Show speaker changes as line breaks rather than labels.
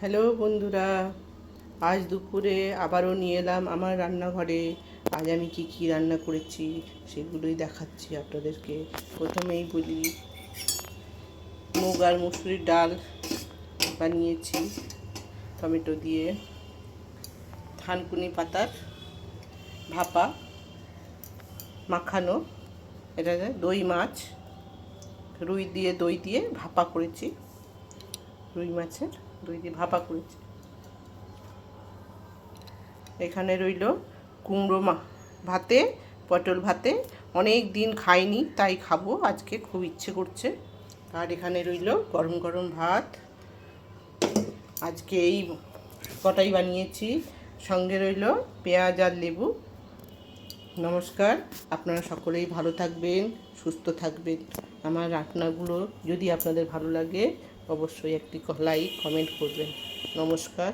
Hello বন্ধুরা, আজ দুপুরে আবারও নিয়ে এলাম আমার রান্নাঘরে। আজ আমি কি রান্না করেছি সেগুলোই দেখাচ্ছি আপনাদেরকে। প্রথমেই বলি, মুগ আর মুসুরির ডাল বানিয়েছি টমেটো দিয়ে। থানকুনি পাতার ভাপা মাখানো, এটা দই মাছ, দই দিয়ে ভাপা করেছি। রুই মাছের দই দিয়ে ভাপা করেছি। এখানে রইল কুমড়ো ভাতে, পটল ভাতে। অনেক দিন খাইনি, তাই খাবো আজকে, খুব ইচ্ছে করছে। আর এখানে রইল গরম গরম ভাত। আজকে এই কটাই বানিয়েছি। সঙ্গে রইল পেঁয়াজ আর লেবু। নমস্কার, আপনারা সকলেই ভালো থাকবেন, সুস্থ থাকবেন। আমার রান্নাগুলো যদি আপনাদের ভালো লাগে অবশ্যই একটি লাইক কমেন্ট করবেন। নমস্কার।